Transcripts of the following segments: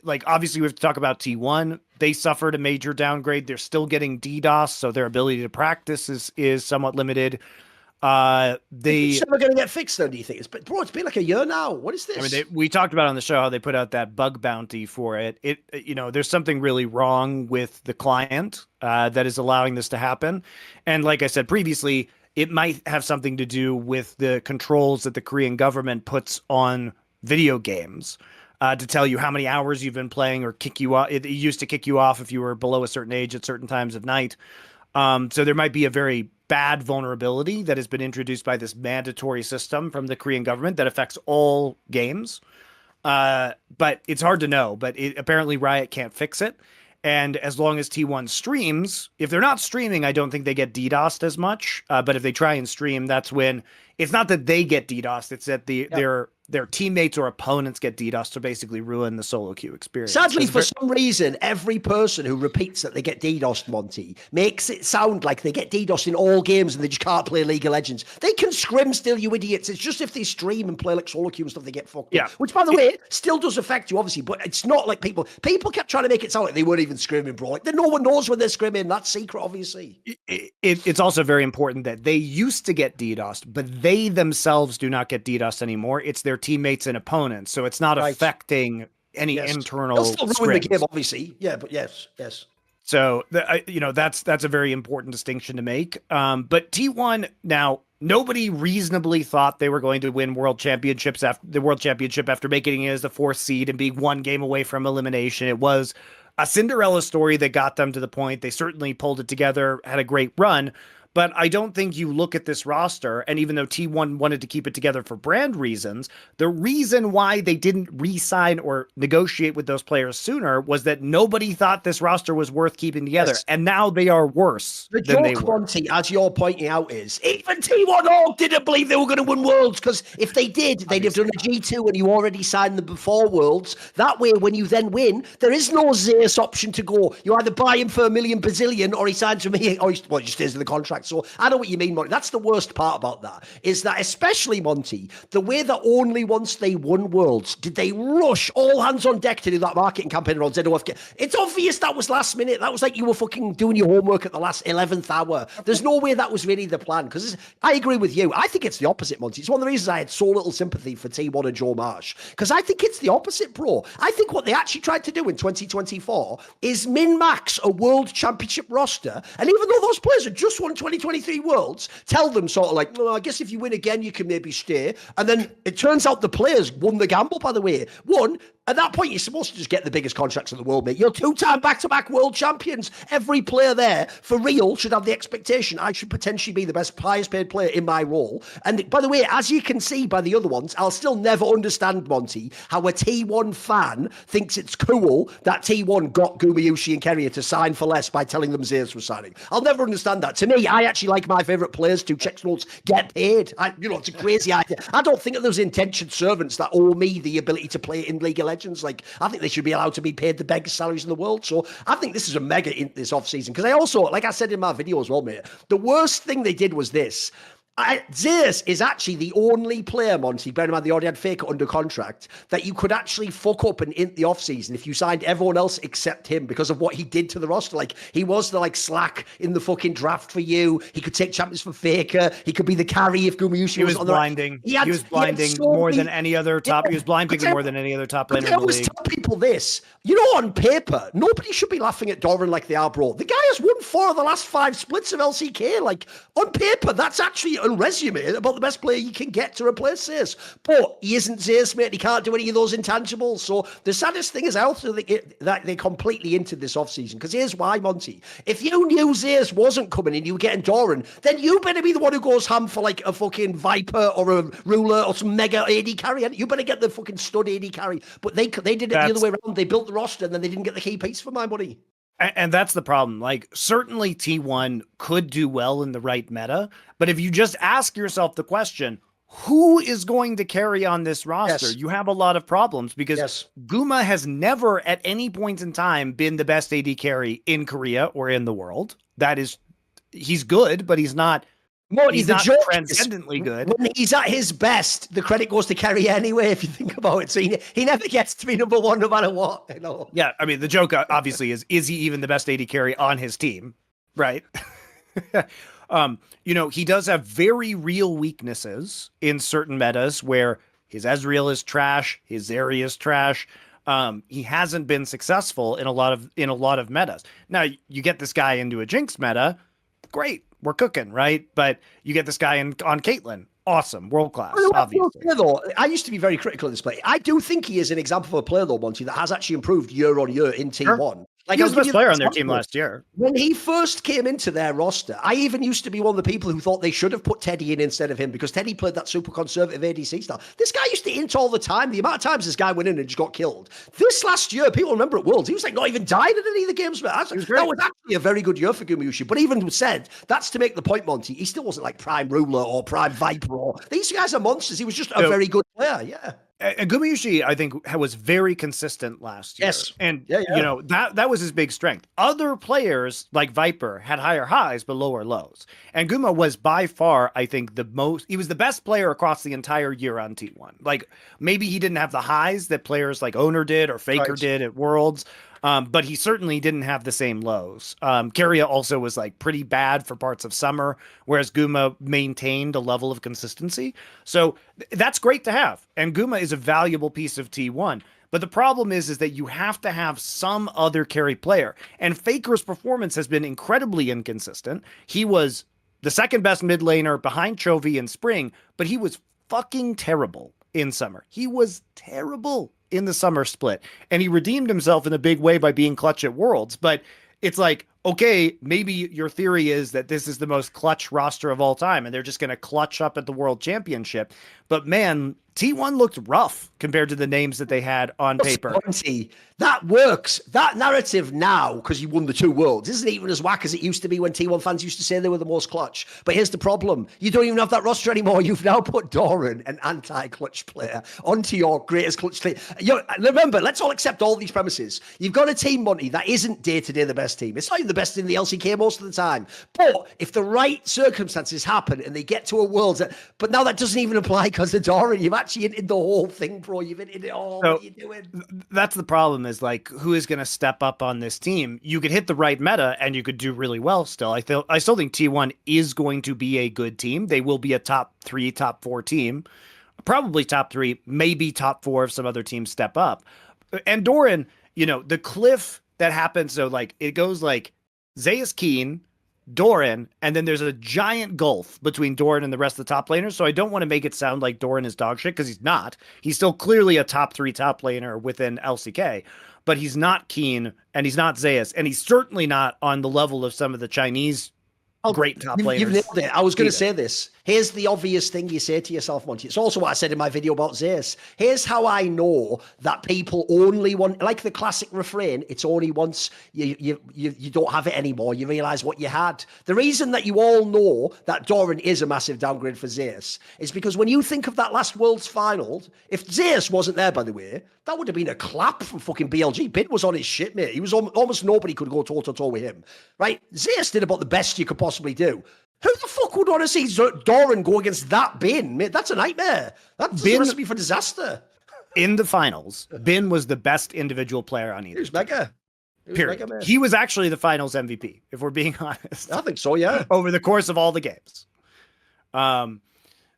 like obviously we have to talk about T1. They suffered a major downgrade. They're still getting DDoS, so their ability to practice is somewhat limited. It's never going to get fixed, though. Do you think? It's been like a year now. What is this? I mean, we talked about on the show how they put out that bug bounty for it. There's something really wrong with the client that is allowing this to happen. And like I said previously, it might have something to do with the controls that the Korean government puts on video games to tell you how many hours you've been playing or kick you off. It used to kick you off if you were below a certain age at certain times of night. So there might be a very bad vulnerability that has been introduced by this mandatory system from the Korean government that affects all games. But it's hard to know. But apparently Riot can't fix it. And as long as T1 streams, if they're not streaming, I don't think they get DDoSed as much. But if they try and stream, that's when it's not that they get DDoSed. It's that their teammates or opponents get DDoSed to basically ruin the solo queue experience. Sadly, for some reason, every person who repeats that they get DDoSed, Monty, makes it sound like they get DDoSed in all games and they just can't play League of Legends. They can scrim still, you idiots. It's just if they stream and play like solo queue and stuff, they get fucked up. Which, by the way, still does affect you, obviously, but it's not like people kept trying to make it sound like they weren't even scrimming, bro. Like, no one knows when they're scrimming. That's secret, obviously. It's also very important that they used to get DDoSed, but they themselves do not get DDoSed anymore. It's their teammates and opponents. So it's not affecting any internal. They'll still ruin the game, obviously. Yeah, but yes. So that's a very important distinction to make. But T1 now, nobody reasonably thought they were going to win world championships after the world championship after making it as the 4th seed and being one game away from elimination. It was a Cinderella story that got them to the point. They certainly pulled it together, had a great run. But I don't think you look at this roster, and even though T1 wanted to keep it together for brand reasons, the reason why they didn't re-sign or negotiate with those players sooner was that nobody thought this roster was worth keeping together. Yes. And now they are worse than they were. Monty, as you're pointing out, is even T1 all didn't believe they were going to win Worlds, because if they did, they'd have done a G2 and you already signed them before Worlds. That way, when you then win, there is no Zeus option to go. You either buy him for $1 million bazillion or he signs from here, or he just stays in the contract. So I know what you mean, Monty. That's the worst part about that, is that especially, Monty, the way that only once they won Worlds did they rush all hands on deck to do that marketing campaign around ZOFK. It's obvious that was last minute. That was like you were fucking doing your homework at the last 11th hour. There's no way that was really the plan, because I agree with you. I think it's the opposite, Monty. It's one of the reasons I had so little sympathy for T1 and Joe Marsh, because I think it's the opposite, bro. I think what they actually tried to do in 2024 is min-max a world championship roster, and even though those players had just won 2023 Worlds, tell them sort of like, well, I guess if you win again, you can maybe stay. And then it turns out the players won the gamble, by the way. One, at that point, you're supposed to just get the biggest contracts in the world, mate. You're 2-time back-to-back world champions. Every player there, for real, should have the expectation I should potentially be the best, highest paid player in my role. And by the way, as you can see by the other ones, I'll still never understand, Monty, how a T1 fan thinks it's cool that T1 got Gumayusi and Keria to sign for less by telling them Zeus was signing. I'll never understand that. To me, I actually like my favourite players to check notes get paid. It's a crazy idea. I don't think that there's intentioned servants that owe me the ability to play in League of Legends. Like, I think they should be allowed to be paid the biggest salaries in the world. So I think this is a mega in this off season, because I also, like I said in my video as well, mate, the worst thing they did was this. Zeus is actually the only player, Monty, bearing in mind they already had Faker under contract, that you could actually fuck up in the offseason if you signed everyone else except him, because of what he did to the roster. Like, he was the slack in the fucking draft for you. He could take champions for Faker. He could be the carry if Gumayusi was on the blinding. He was blinding more than any other top. He was blind picking more than any other top laner in the league. I always tell people this. On paper, nobody should be laughing at Doran like they are, bro. The guy has won 4 of the last 5 splits of LCK. Like, on paper, that's actually a resume about the best player you can get to replace Zeus. But he isn't Zeus, mate. He can't do any of those intangibles. So the saddest thing is I also think that they completely entered this offseason. Because here's why, Monty. If you knew Zeus wasn't coming and you were getting Doran, then you better be the one who goes ham for like a fucking Viper or a Ruler or some mega AD carry. You better get the fucking stud AD carry. But they did it the other way around. They built the roster and then they didn't get the key piece for my money. And that's the problem. Like, certainly T1 could do well in the right meta, but if you just ask yourself the question, who is going to carry on this roster? You have a lot of problems, because Guma has never at any point in time been the best AD carry in Korea or in the world. He's good, but he's not Morty, he's the not joke transcendently good. When he's at his best, the credit goes to Kerry anyway, if you think about it. So he never gets to be number one no matter what. You know? Yeah, I mean, the joke obviously is he even the best AD carry on his team, right? He does have very real weaknesses in certain metas where his Ezreal is trash, his Zeri is trash. He hasn't been successful in a lot of metas. Now, you get this guy into a Jinx meta, great, we're cooking, right? But you get this guy on Caitlyn, awesome, world class, obviously. Though, I used to be very critical of this player. I do think he is an example of a player, though, Monty, that has actually improved year on year in T1. Sure. Like, he was the best player on their team last year. When he first came into their roster, I even used to be one of the people who thought they should have put Teddy in instead of him because Teddy played that super conservative ADC style. This guy used to int all the time. The amount of times this guy went in and just got killed. This last year, people remember at Worlds, he was like not even died in any of the games. That was actually a very good year for Gumayushi. But even said, that's to make the point, Monty. He still wasn't like Prime Ruler or Prime Viper. These guys are monsters. He was just a very good player. Yeah. And Gumayushi, I think, was very consistent last year. Yes. And, that was his big strength. Other players, like Viper, had higher highs but lower lows. And Guma was by far, I think, he was the best player across the entire year on T1. Like, maybe he didn't have the highs that players like Owner did or Faker did at Worlds. But he certainly didn't have the same lows. Keria also was like pretty bad for parts of summer, whereas Guma maintained a level of consistency. So that's great to have. And Guma is a valuable piece of T1. But the problem is that you have to have some other carry player. And Faker's performance has been incredibly inconsistent. He was the second best mid laner behind Chovy in spring, but he was fucking terrible in summer. He was terrible in the summer split, and he redeemed himself in a big way by being clutch at Worlds. But it's like, okay, maybe your theory is that this is the most clutch roster of all time and they're just going to clutch up at the World Championship. But man, T1 looked rough compared to the names that they had on paper. That works. That narrative now, because you won the 2 worlds, isn't even as whack as it used to be when T1 fans used to say they were the most clutch. But here's the problem. You don't even have that roster anymore. You've now put Doran, an anti-clutch player, onto your greatest clutch player. Remember, let's all accept all these premises. You've got a team, Monty, that isn't day-to-day the best team. It's not even the best in the LCK most of the time. But if the right circumstances happen and they get to a world, but now that doesn't even apply because of Doran. You've actually hinted the whole thing, bro. You've hinted it all. So, what are you doing? That's the problem. Is like, who is going to step up on this team? You could hit the right meta and you could do really well still. I still think T1 is going to be a good team. They will be a top 3, top 4 team, probably top 3, maybe top 4 if some other teams step up. And Doran, the cliff that happens. So like, it goes like Zeus Keen, Doran, and then there's a giant gulf between Doran and the rest of the top laners. So I don't want to make it sound like Doran is dog shit because he's not. He's still clearly a top 3 top laner within LCK. But he's not Keen, and he's not Zeus, and he's certainly not on the level of some of the Chinese great top laners. You've nailed it. I was going to say this. Here's the obvious thing you say to yourself, Monty. It's also what I said in my video about Zeus. Here's how I know that people only want, like the classic refrain, it's only once you don't have it anymore, you realize what you had. The reason that you all know that Doran is a massive downgrade for Zeus is because when you think of that last World's final, if Zeus wasn't there, by the way, that would have been a clap from fucking BLG. Bid was on his shit, mate. He was almost nobody could go toe-to-toe with him, right? Zeus did about the best you could possibly do. Who the fuck would want to see Doran go against that Bin? Mate, that's a nightmare. That's a recipe for disaster. In the finals, Bin was the best individual player on either. He was mega. He was actually the finals MVP, if we're being honest. I think so, yeah. Over the course of all the games.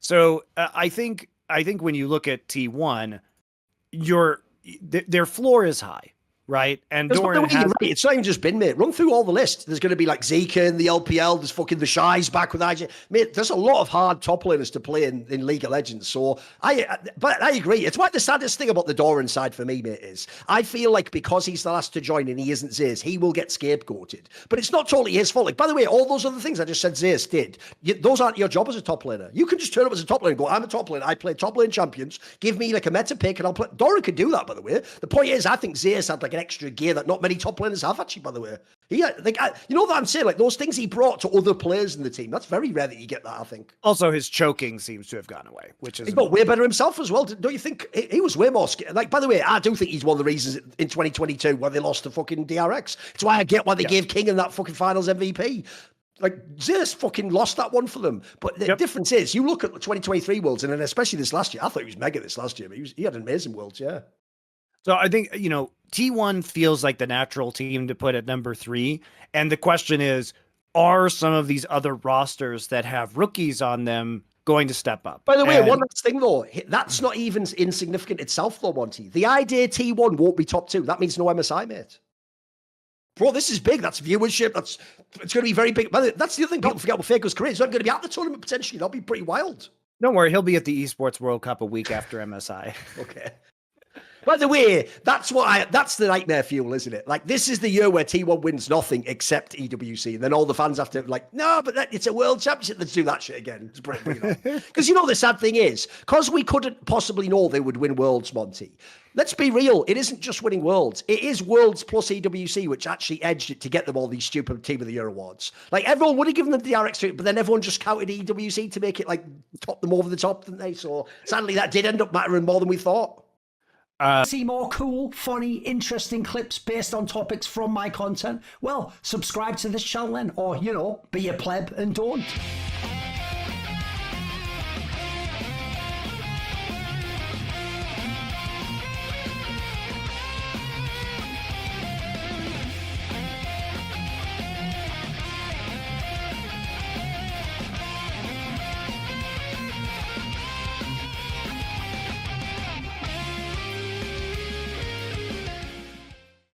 So I think when you look at T1, their floor is high. Right. And Doran it's not even just Bin, mate. Run through all the list. There's going to be like Zika in the LPL. There's fucking the Shies back with IJ. Mate, there's a lot of hard top laners to play in League of Legends. So but I agree. It's why the saddest thing about the Doran side for me, mate, is I feel like because he's the last to join and he isn't Zeus, he will get scapegoated. But it's not totally his fault. Like, by the way, all those other things I just said Zeus did, those aren't your job as a top laner. You can just turn up as a top laner and go, I'm a top laner. I play top lane champions. Give me like a meta pick and I'll play. Doran could do that, by the way. The point is, I think Zeus had like an extra gear that not many top laners have, actually, by the way. You know what I'm saying? Like, those things he brought to other players in the team, that's very rare that you get that, I think. Also, his choking seems to have gone away, which is... He got way better himself as well. Don't you think? He was way more... Like, by the way, I do think he's one of the reasons in 2022 where they lost to fucking DRX. It's why I get why they gave King in that fucking finals MVP. Like, Zeus fucking lost that one for them. But the difference is, you look at the 2023 Worlds, and then especially this last year, I thought he was mega this last year, but he had an amazing Worlds, yeah. So I think, T1 feels like the natural team to put at number 3. And the question is, are some of these other rosters that have rookies on them going to step up? By the way, one last thing, though. That's not even insignificant itself, though, Monty. The idea T1 won't be top 2, that means no MSI, mate. Bro, this is big. That's viewership. It's going to be very big. That's the other thing people forget about Faker's career. He's not going to be at the tournament potentially. That'll be pretty wild. Don't worry. He'll be at the Esports World Cup a week after MSI. Okay. By the way, that's the nightmare fuel, isn't it? Like, this is the year where T1 wins nothing except EWC. And then all the fans have to, like, no, but it's a world championship. Let's do that shit again. Because the sad thing is, because we couldn't possibly know they would win Worlds, Monty. Let's be real. It isn't just winning Worlds. It is Worlds plus EWC, which actually edged it to get them all these stupid Team of the Year awards. Like, everyone would have given them the RX to it, but then everyone just counted EWC to make it, like, top them over the top, didn't they? So, sadly, that did end up mattering more than we thought. See more cool, funny, interesting clips based on topics from my content? Well, subscribe to this channel then, or, be a pleb and don't.